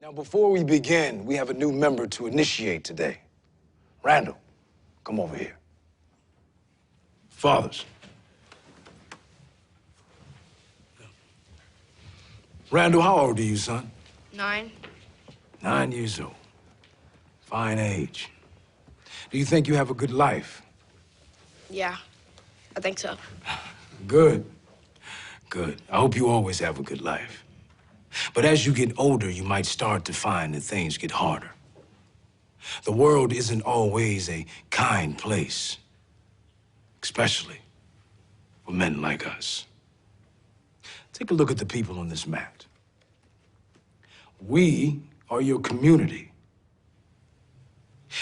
Now, before we begin, we have a new member to initiate today. Randall, come over here. Fathers. Randall, how old are you, son? 9. 9 years old. Fine age. Do you think you have a good life? Yeah, I think so. Good. Good. I hope you always have a good life. But as you get older, you might start to find that things get harder. The world isn't always a kind place, especially for men like us. Take a look at the people on this mat. We are your community.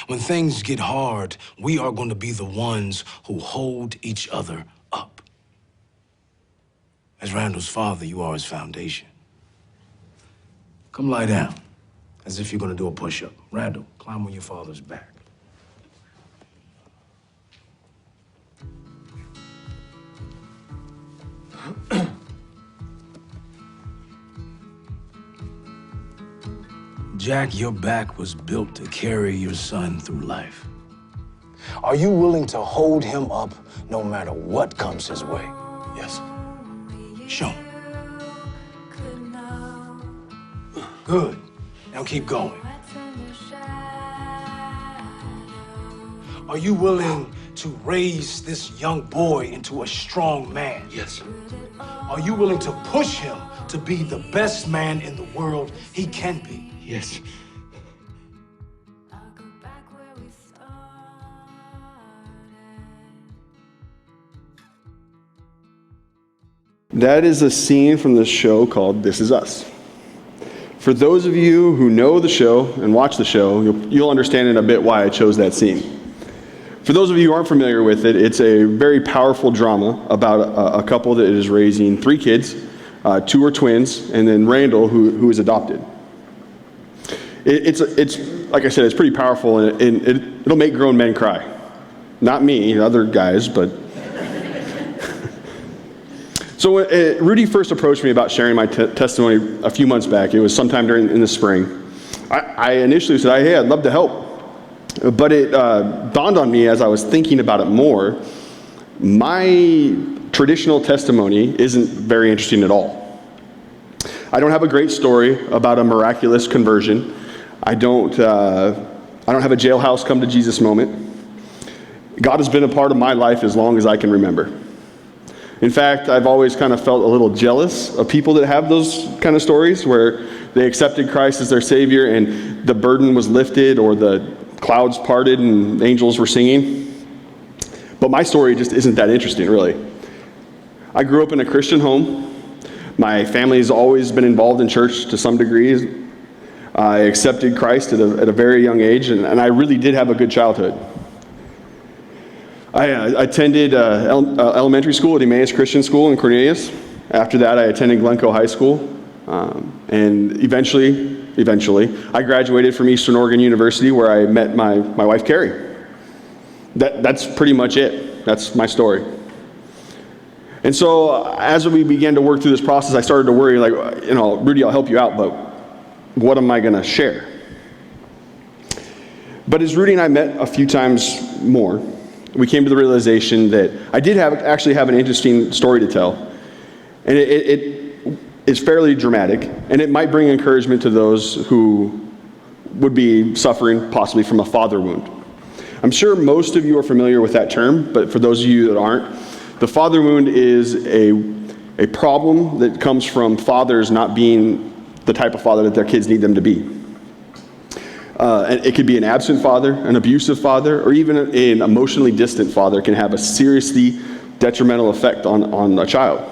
When things get hard, we are going to be the ones who hold each other up. As Randall's father, you are his foundation. Come lie down, as if you're going to do a push-up. Randall, climb on your father's back. Jack, your back was built to carry your son through life. Are you willing to hold him up no matter what comes his way? Yes. Show him. Good. Now keep going. Are you willing to raise this young boy into a strong man? Yes. Are you willing to push him to be the best man in the world he can be? Yes. That is a scene from the show called This Is Us. For those of you who know the show and watch the show, you'll understand in a bit why I chose that scene. For those of you who aren't familiar with it, it's a very powerful drama about a couple that is raising 3 kids, 2 are twins, and then Randall, who is adopted. It's like I said, it's pretty powerful, and it'll make grown men cry. Not me, other guys, but. So when Rudy first approached me about sharing my testimony a few months back, it was sometime in the spring, I initially said, hey, I'd love to help. But it dawned on me as I was thinking about it more, my traditional testimony isn't very interesting at all. I don't have a great story about a miraculous conversion. I don't have a jailhouse come to Jesus moment. God has been a part of my life as long as I can remember. In fact, I've always kind of felt a little jealous of people that have those kind of stories where they accepted Christ as their Savior and the burden was lifted or the clouds parted and angels were singing. But my story just isn't that interesting, really. I grew up in a Christian home. My family has always been involved in church to some degree. I accepted Christ at a very young age, and I really did have a good childhood. I attended elementary school at Emmaus Christian School in Cornelius. After that, I attended Glencoe High School. And eventually, I graduated from Eastern Oregon University, where I met my wife, Carrie. That's pretty much it. That's my story. And so as we began to work through this process, I started to worry, Rudy, I'll help you out, but what am I going to share? But as Rudy and I met a few times more, we came to the realization that I did actually have an interesting story to tell. And it is fairly dramatic, and it might bring encouragement to those who would be suffering possibly from a father wound. I'm sure most of you are familiar with that term, but for those of you that aren't, the father wound is a problem that comes from fathers not being the type of father that their kids need them to be. And it could be an absent father, an abusive father, or even an emotionally distant father can have a seriously detrimental effect on a child.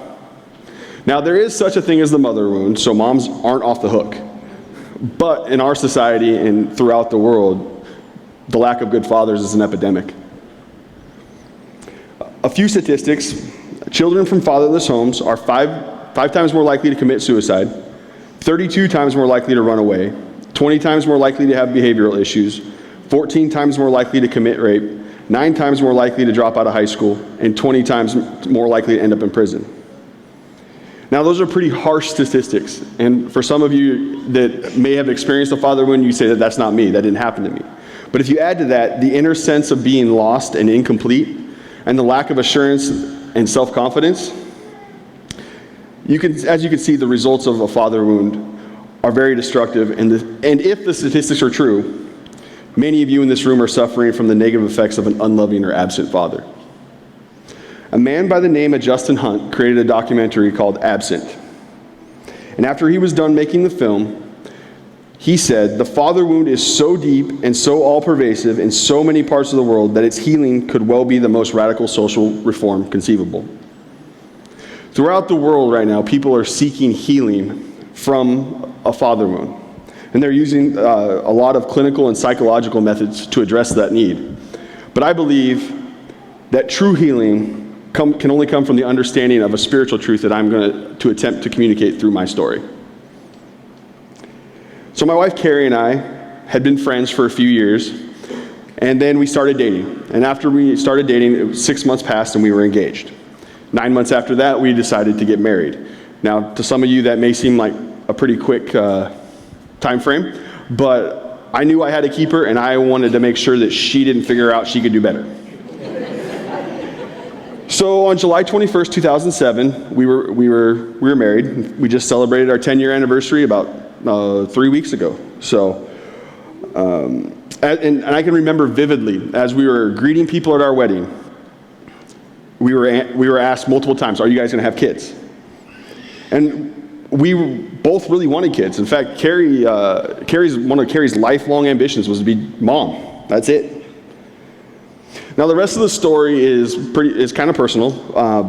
Now, there is such a thing as the mother wound, so moms aren't off the hook. But in our society and throughout the world, the lack of good fathers is an epidemic. A few statistics. Children from fatherless homes are five times more likely to commit suicide, 32 times more likely to run away, 20 times more likely to have behavioral issues, 14 times more likely to commit rape, 9 times more likely to drop out of high school, and 20 times more likely to end up in prison. Now, those are pretty harsh statistics. And for some of you that may have experienced a father wound, you say that that's not me, that didn't happen to me. But if you add to that the inner sense of being lost and incomplete, and the lack of assurance and self-confidence, as you can see, the results of a father wound are very destructive. And if the statistics are true, many of you in this room are suffering from the negative effects of an unloving or absent father. A man by the name of Justin Hunt created a documentary called Absent. And after he was done making the film, he said, "The father wound is so deep and so all-pervasive in so many parts of the world that its healing could well be the most radical social reform conceivable." Throughout the world right now, people are seeking healing from a father wound. And they're using a lot of clinical and psychological methods to address that need. But I believe that true healing can only come from the understanding of a spiritual truth that I'm going to attempt to communicate through my story. So my wife Carrie and I had been friends for a few years, and then we started dating. And after we started dating, it was 6 months passed and we were engaged. 9 months after that, we decided to get married. Now, to some of you, that may seem like a pretty quick time frame, but I knew I had to keep her, and I wanted to make sure that she didn't figure out she could do better. So on July 21st, 2007, we were married. We just celebrated our 10-year anniversary about 3 weeks ago. So, and I can remember vividly as we were greeting people at our wedding, we were asked multiple times, "Are you guys going to have kids?" And we both really wanted kids. In fact, one of Carrie's lifelong ambitions was to be mom. That's it. Now, the rest of the story is kind of personal,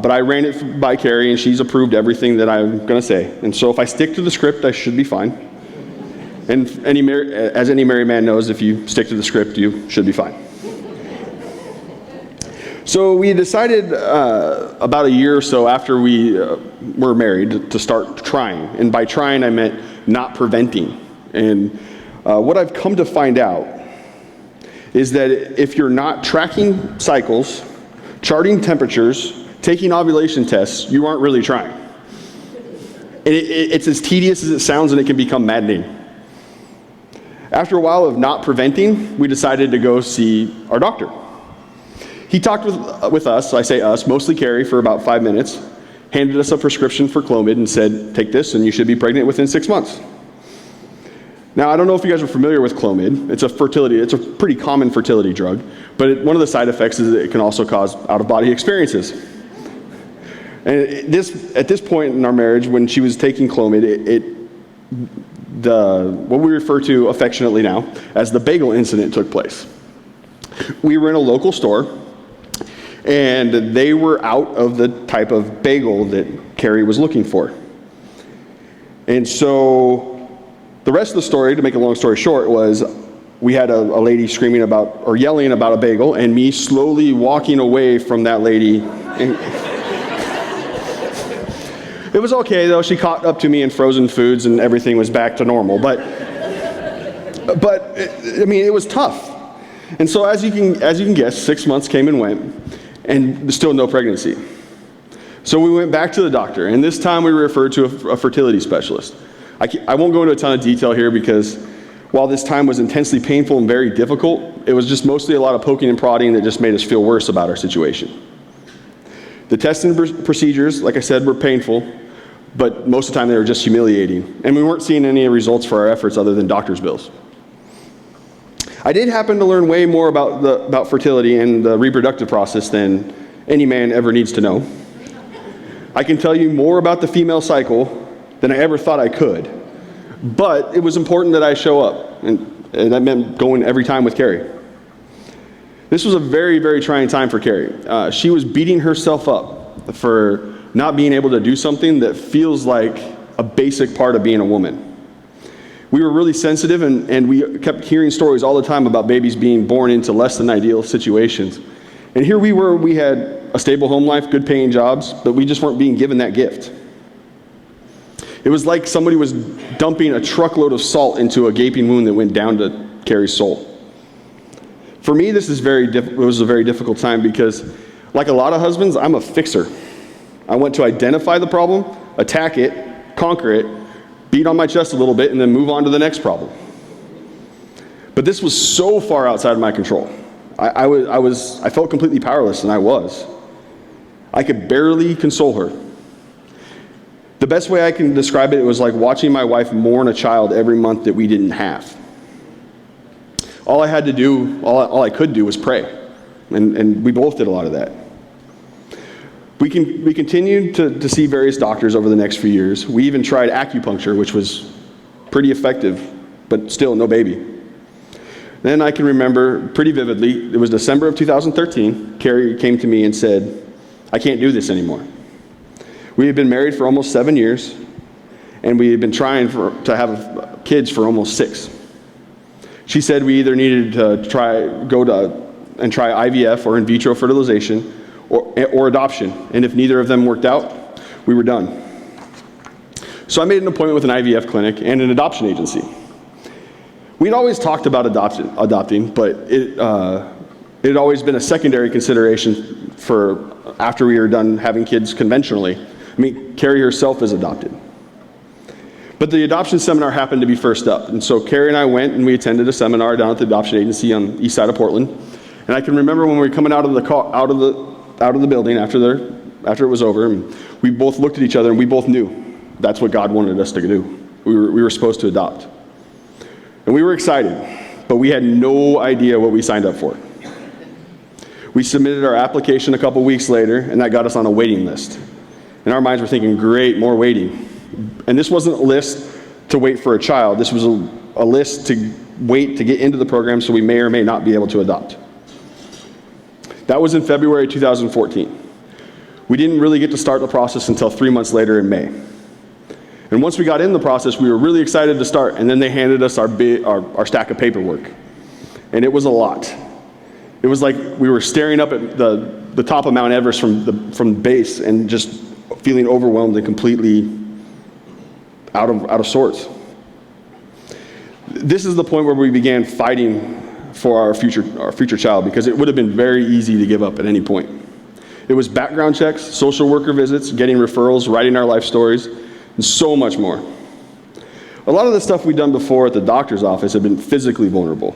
but I ran it by Carrie, and she's approved everything that I'm going to say. And so if I stick to the script, I should be fine. And as any married man knows, if you stick to the script, you should be fine. So we decided about a year or so after we were married to start trying. And by trying, I meant not preventing. And what I've come to find out is that if you're not tracking cycles, charting temperatures, taking ovulation tests, you aren't really trying. It's as tedious as it sounds, and it can become maddening. After a while of not preventing, we decided to go see our doctor. He talked with us, I say us, mostly Carrie, for about 5 minutes, handed us a prescription for Clomid and said, "Take this and you should be pregnant within 6 months." Now, I don't know if you guys are familiar with Clomid. It's a pretty common fertility drug, but one of the side effects is that it can also cause out-of-body experiences. And at this point in our marriage, when she was taking Clomid, what we refer to affectionately now as the bagel incident took place. We were in a local store, and they were out of the type of bagel that Carrie was looking for. And so the rest of the story, to make a long story short, was we had a lady screaming about or yelling about a bagel, and me slowly walking away from that lady. It was okay though. She caught up to me in frozen foods, and everything was back to normal. But I mean, it was tough. And so, as you can guess, 6 months came and went, and still no pregnancy. So we went back to the doctor, and this time we were referred to a fertility specialist. I won't go into a ton of detail here because while this time was intensely painful and very difficult, it was just mostly a lot of poking and prodding that just made us feel worse about our situation. The testing procedures, like I said, were painful, but most of the time they were just humiliating. And we weren't seeing any results for our efforts other than doctor's bills. I did happen to learn way more about fertility and the reproductive process than any man ever needs to know. I can tell you more about the female cycle than I ever thought I could. But it was important that I show up, and that meant going every time with Carrie. This was a very, very trying time for Carrie. She was beating herself up for not being able to do something that feels like a basic part of being a woman. We were really sensitive, and we kept hearing stories all the time about babies being born into less than ideal situations. And here we were, we had a stable home life, good paying jobs, but we just weren't being given that gift. It was like somebody was dumping a truckload of salt into a gaping wound that went down to Carrie's soul. For me, it was a very difficult time because, like a lot of husbands, I'm a fixer. I want to identify the problem, attack it, conquer it, beat on my chest a little bit, and then move on to the next problem. But this was so far outside of my control. I felt completely powerless, and I was. I could barely console her. The best way I can describe it, it was like watching my wife mourn a child every month that we didn't have. All I could do was pray. And we both did a lot of that. We continued to see various doctors over the next few years. We even tried acupuncture, which was pretty effective, but still no baby. Then I can remember pretty vividly, it was December of 2013, Carrie came to me and said, "I can't do this anymore." We had been married for almost 7 years, and we had been trying to have kids for almost 6. She said we either needed to try IVF or in vitro fertilization or adoption, and if neither of them worked out, we were done. So I made an appointment with an IVF clinic and an adoption agency. We'd always talked about adopting, but it had always been a secondary consideration for after we were done having kids conventionally. I mean, Carrie herself is adopted. But the adoption seminar happened to be first up, and so Carrie and I went and we attended a seminar down at the adoption agency on the east side of Portland. And I can remember when we were coming out of the building after it was over, and we both looked at each other and we both knew that's what God wanted us to do. We were supposed to adopt. And we were excited, but we had no idea what we signed up for. We submitted our application a couple weeks later, and that got us on a waiting list. And our minds were thinking, great, more waiting. And this wasn't a list to wait for a child. This was a list to wait to get into the program so we may or may not be able to adopt. That was in February 2014. We didn't really get to start the process until 3 months later in May. And once we got in the process, we were really excited to start, and then they handed us our stack of paperwork. And it was a lot. It was like we were staring up at the top of Mount Everest from the base and just feeling overwhelmed and completely out of sorts. This is the point where we began fighting for our future child, because it would have been very easy to give up at any point. It was background checks, social worker visits, getting referrals, writing our life stories, and so much more. A lot of the stuff we'd done before at the doctor's office had been physically vulnerable,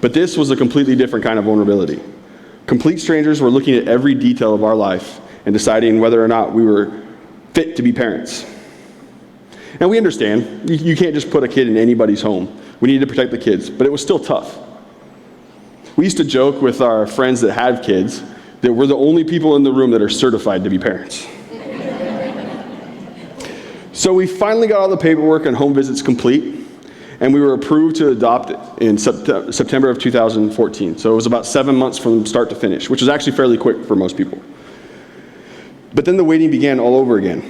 but this was a completely different kind of vulnerability. Complete strangers were looking at every detail of our life and deciding whether or not we were fit to be parents. And we understand, you can't just put a kid in anybody's home. We need to protect the kids, but it was still tough. We used to joke with our friends that had kids that we're the only people in the room that are certified to be parents. So we finally got all the paperwork and home visits complete, and we were approved to adopt in September of 2014. So it was about 7 months from start to finish, which is actually fairly quick for most people. But then the waiting began all over again.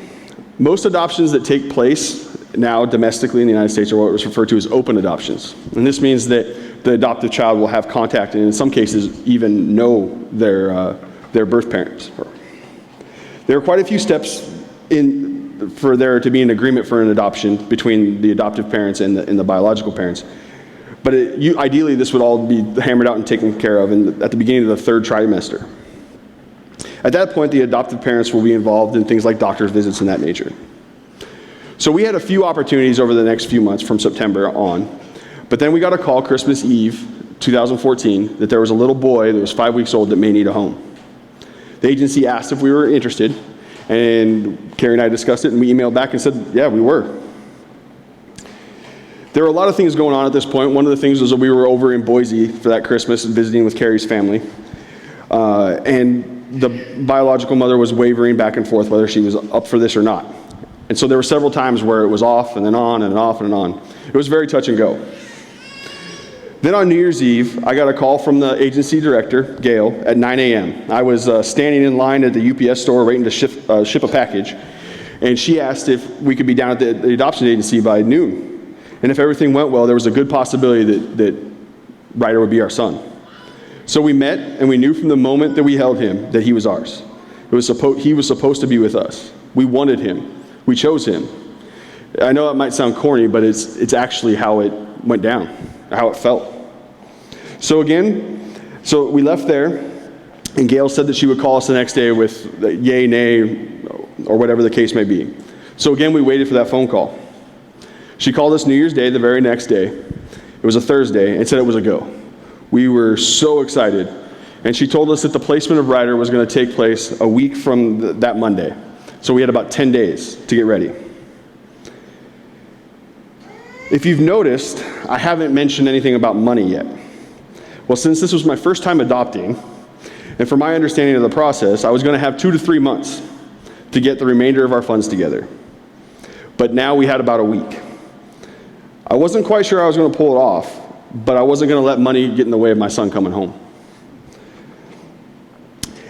Most adoptions that take place now domestically in the United States are what was referred to as open adoptions. And this means that the adoptive child will have contact and in some cases even know their birth parents. There are quite a few steps for there to be an agreement for an adoption between the adoptive parents and the biological parents. But ideally this would all be hammered out and taken care of at the beginning of the 3rd trimester. At that point, the adoptive parents will be involved in things like doctor's visits and that nature. So we had a few opportunities over the next few months from September on, but then we got a call Christmas Eve 2014 that there was a little boy that was 5 weeks old that may need a home. The agency asked if we were interested, and Carrie and I discussed it, and we emailed back and said, yeah, we were. There were a lot of things going on at this point. One of the things was that we were over in Boise for that Christmas and visiting with Carrie's family. And the biological mother was wavering back and forth whether she was up for this or not. And so there were several times where it was off and then on and off and on. It was very touch and go. Then on New Year's Eve, I got a call from the agency director, Gail, at 9 a.m. I was standing in line at the UPS store waiting to ship a package, and she asked if we could be down at the adoption agency by noon. And if everything went well, there was a good possibility that Ryder would be our son. So we met, and we knew from the moment that we held him that he was ours. He was supposed to be with us. We wanted him. We chose him. I know it might sound corny, but it's actually how it went down, how it felt. So we left there, and Gail said that she would call us the next day with yay, nay, or whatever the case may be. So again, we waited for that phone call. She called us New Year's Day, the very next day. It was a Thursday, and said it was a go. We were so excited. And she told us that the placement of Ryder was going to take place a week from that Monday. So we had about 10 days to get ready. If you've noticed, I haven't mentioned anything about money yet. Well, since this was my first time adopting, and from my understanding of the process, I was going to have 2 to 3 months to get the remainder of our funds together. But now we had about a week. I wasn't quite sure I was going to pull it off, but I wasn't going to let money get in the way of my son coming home.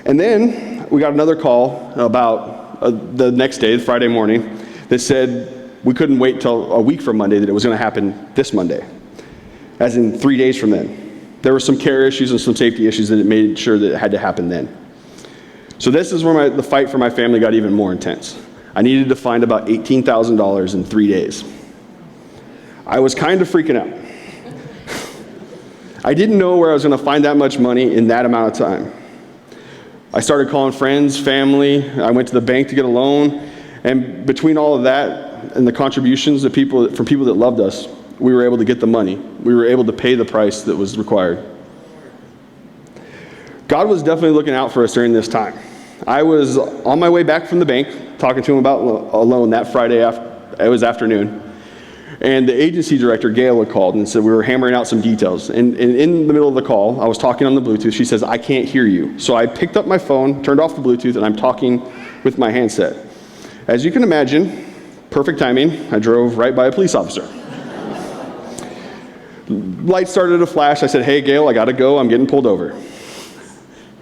And then we got another call about the next day, Friday morning, that said we couldn't wait till a week from Monday, that it was going to happen this Monday, as in 3 days from then. There were some care issues and some safety issues that it made sure that it had to happen then. So this is where the fight for my family got even more intense. I needed to find about $18,000 in 3 days. I was kind of freaking out. I didn't know where I was going to find that much money in that amount of time. I started calling friends, family. I went to the bank to get a loan. And between all of that and the contributions from people that loved us, we were able to get the money. We were able to pay the price that was required. God was definitely looking out for us during this time. I was on my way back from the bank, talking to him about a loan that Friday, it was afternoon. And the agency director, Gail, had called and said we were hammering out some details. And in the middle of the call, I was talking on the Bluetooth. She says, "I can't hear you." So I picked up my phone, turned off the Bluetooth, and I'm talking with my handset. As you can imagine, perfect timing, I drove right by a police officer. Lights started to flash. I said, "Hey, Gail, I got to go. I'm getting pulled over."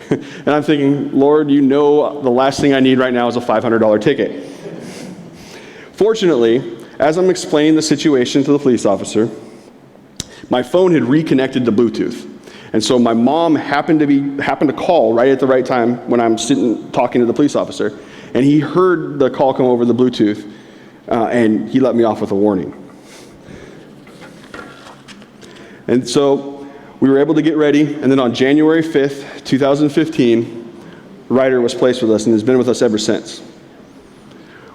And I'm thinking, Lord, you know the last thing I need right now is a $500 ticket. Fortunately, as I'm explaining the situation to the police officer, my phone had reconnected to Bluetooth. And so my mom happened to call right at the right time when I'm sitting talking to the police officer. And he heard the call come over the Bluetooth, and he let me off with a warning. And so we were able to get ready, and then on January 5th, 2015, Ryder was placed with us and has been with us ever since.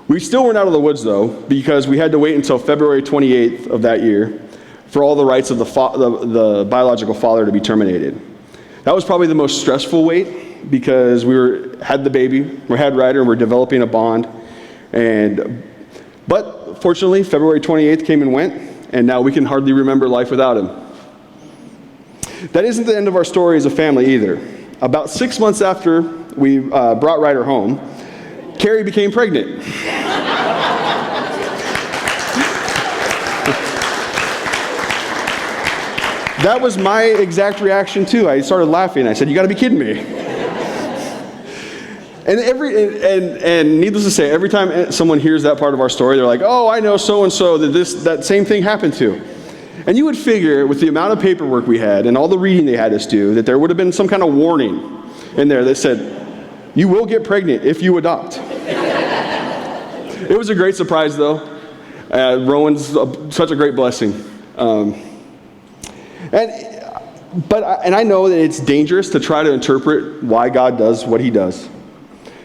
We still weren't out of the woods, though, because we had to wait until February 28th of that year for all the rights of the biological father to be terminated. That was probably the most stressful wait, because had the baby, we had Ryder, and we're developing a bond. But fortunately, February 28th came and went, and now we can hardly remember life without him. That isn't the end of our story as a family either. About 6 months after we brought Ryder home, Carrie became pregnant. That was my exact reaction too. I started laughing. I said, "You got to be kidding me." And needless to say, every time someone hears that part of our story, they're like, "Oh, I know so-and-so that same thing happened to." And you would figure, with the amount of paperwork we had and all the reading they had us do, that there would have been some kind of warning in there that said, "You will get pregnant if you adopt." It was a great surprise, though. Rowan's such a great blessing. And I know that it's dangerous to try to interpret why God does what he does.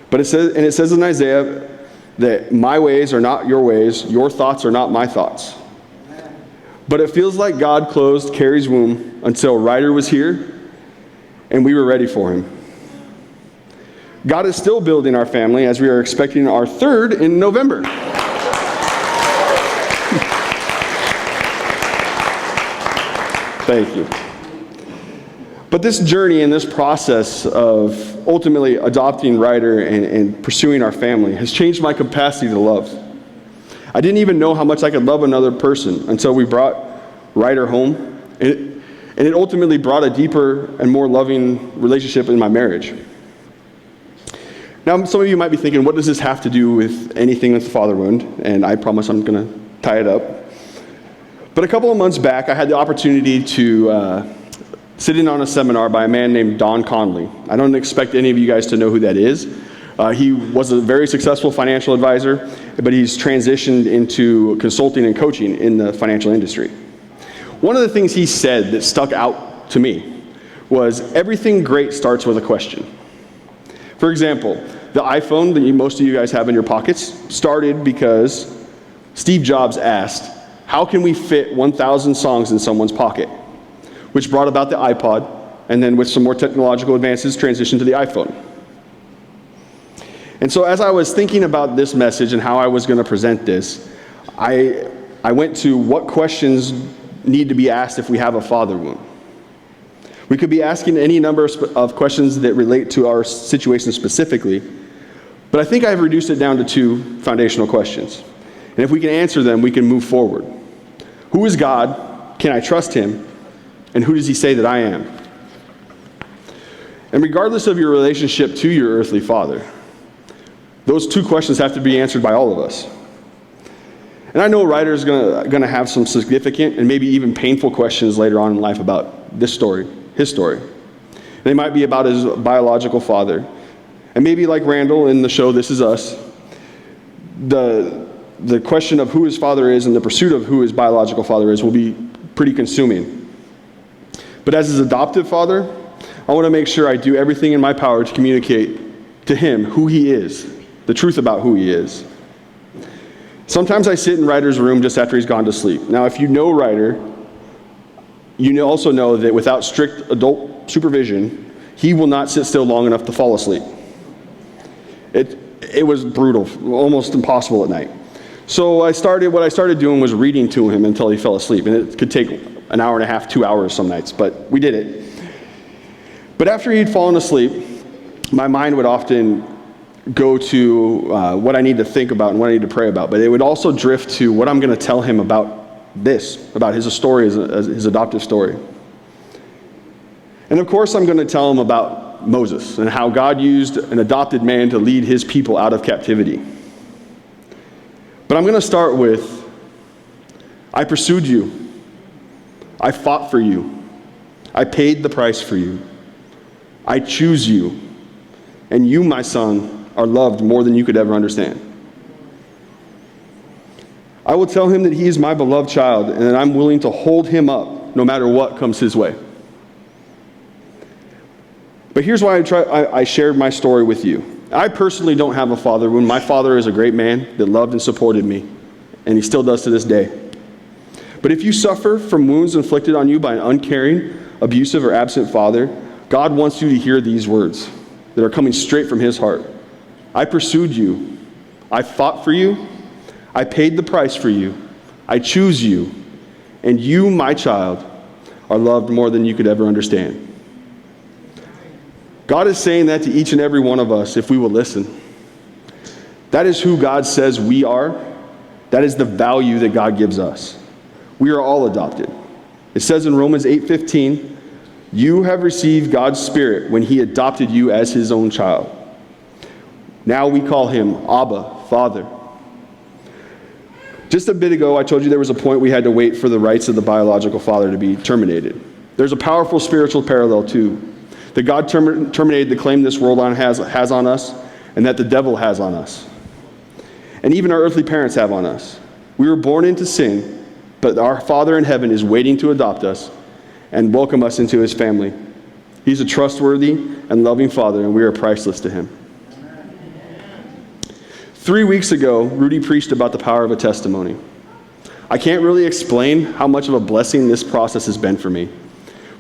But it says in Isaiah that my ways are not your ways, your thoughts are not my thoughts. But it feels like God closed Carrie's womb until Ryder was here and we were ready for him. God is still building our family as we are expecting our third in November. Thank you. But this journey and this process of ultimately adopting Ryder and pursuing our family has changed my capacity to love. I didn't even know how much I could love another person until we brought Ryder home. And it ultimately brought a deeper and more loving relationship in my marriage. Now, some of you might be thinking, what does this have to do with anything with the father wound? And I promise I'm going to tie it up. But a couple of months back, I had the opportunity to sit in on a seminar by a man named Don Conley. I don't expect any of you guys to know who that is. He was a very successful financial advisor, but he's transitioned into consulting and coaching in the financial industry. One of the things he said that stuck out to me was everything great starts with a question. For example, the iPhone that most of you guys have in your pockets started because Steve Jobs asked, how can we fit 1,000 songs in someone's pocket? Which brought about the iPod, and then with some more technological advances, transitioned to the iPhone. And so as I was thinking about this message and how I was going to present this, I went to what questions need to be asked if we have a father wound. We could be asking any number of questions that relate to our situation specifically, but I think I've reduced it down to 2 foundational questions. And if we can answer them, we can move forward. Who is God? Can I trust him? And who does he say that I am? And regardless of your relationship to your earthly father, those 2 questions have to be answered by all of us. And I know a writer is going to have some significant and maybe even painful questions later on in life about this story, his story. They might be about his biological father. And maybe like Randall in the show This Is Us, the question of who his father is and the pursuit of who his biological father is will be pretty consuming. But as his adoptive father, I want to make sure I do everything in my power to communicate to him who he is, the truth about who he is. Sometimes I sit in Ryder's room just after he's gone to sleep. Now, if you know Ryder, you also know that without strict adult supervision, he will not sit still long enough to fall asleep. It was brutal, almost impossible at night. So what I started doing was reading to him until he fell asleep. And it could take an hour and a half, 2 hours some nights, but we did it. But after he'd fallen asleep, my mind would often go to what I need to think about and what I need to pray about. But it would also drift to what I'm going to tell him about his story, his adoptive story. And of course, I'm going to tell him about Moses and how God used an adopted man to lead his people out of captivity. But I'm going to start with, I pursued you. I fought for you. I paid the price for you. I choose you. And you, my son, are loved more than you could ever understand. I will tell him that he is my beloved child and that I'm willing to hold him up no matter what comes his way. But here's why I shared my story with you. I personally don't have a father wound. My father is a great man that loved and supported me, and he still does to this day. But if you suffer from wounds inflicted on you by an uncaring, abusive, or absent father, God wants you to hear these words that are coming straight from his heart. I pursued you. I fought for you. I paid the price for you. I choose you. And you, my child, are loved more than you could ever understand. God is saying that to each and every one of us if we will listen. That is who God says we are. That is the value that God gives us. We are all adopted. It says in Romans 8:15, you have received God's Spirit when he adopted you as his own child. Now we call him Abba, Father. Just a bit ago, I told you there was a point we had to wait for the rights of the biological father to be terminated. There's a powerful spiritual parallel too. That God terminated the claim this world has on us, and that the devil has on us. And even our earthly parents have on us. We were born into sin, but our Father in heaven is waiting to adopt us and welcome us into his family. He's a trustworthy and loving Father, and we are priceless to him. 3 weeks ago, Rudy preached about the power of a testimony. I can't really explain how much of a blessing this process has been for me.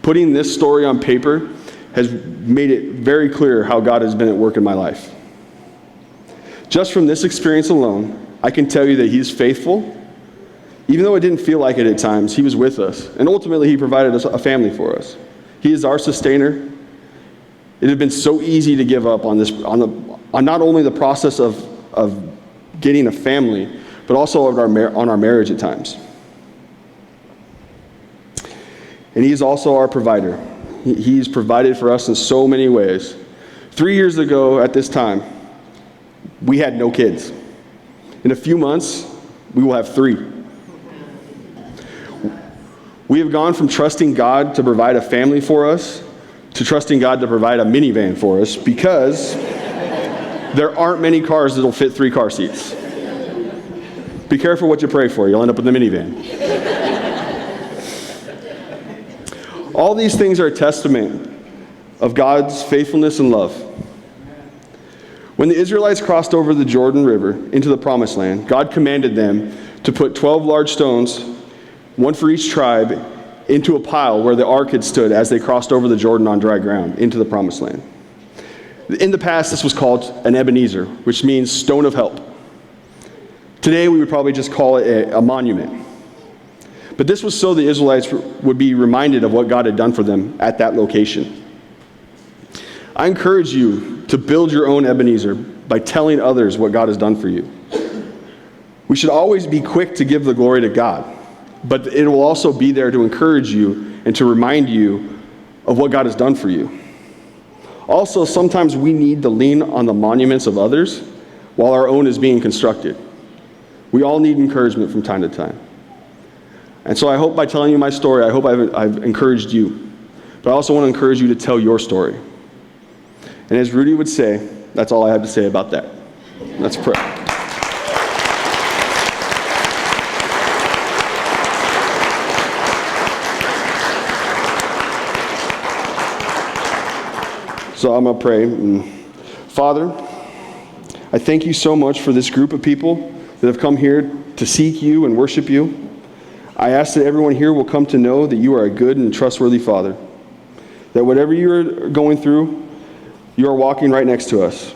Putting this story on paper has made it very clear how God has been at work in my life. Just from this experience alone, I can tell you that he's faithful. Even though it didn't feel like it at times, he was with us. And ultimately, he provided us a family for us. He is our sustainer. It had been so easy to give up on not only the process of getting a family, but also on our marriage at times. And he is also our provider. He's provided for us in so many ways. 3 years ago at this time, we had no kids. In a few months, we will have 3. We have gone from trusting God to provide a family for us to trusting God to provide a minivan for us because there aren't many cars that will fit 3 car seats. Be careful what you pray for. You'll end up with a minivan. All these things are a testament of God's faithfulness and love. When the Israelites crossed over the Jordan River into the Promised Land, God commanded them to put 12 large stones, one for each tribe, into a pile where the ark had stood as they crossed over the Jordan on dry ground into the Promised Land. In the past, this was called an Ebenezer, which means stone of help. Today, we would probably just call it a monument. But this was so the Israelites would be reminded of what God had done for them at that location. I encourage you to build your own Ebenezer by telling others what God has done for you. We should always be quick to give the glory to God, but it will also be there to encourage you and to remind you of what God has done for you. Also, sometimes we need to lean on the monuments of others while our own is being constructed. We all need encouragement from time to time. And so I hope by telling you my story, I hope I've encouraged you. But I also want to encourage you to tell your story. And as Rudy would say, that's all I have to say about that. Let's pray. So I'm going to pray. Father, I thank you so much for this group of people that have come here to seek you and worship you. I ask that everyone here will come to know that you are a good and trustworthy Father. That whatever you're going through, you are walking right next to us.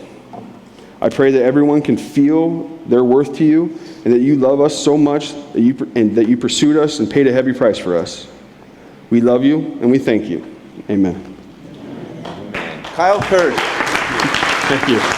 I pray that everyone can feel their worth to you and that you love us so much that you pursued us and paid a heavy price for us. We love you and we thank you. Amen. Kyle Kirsch. Thank you.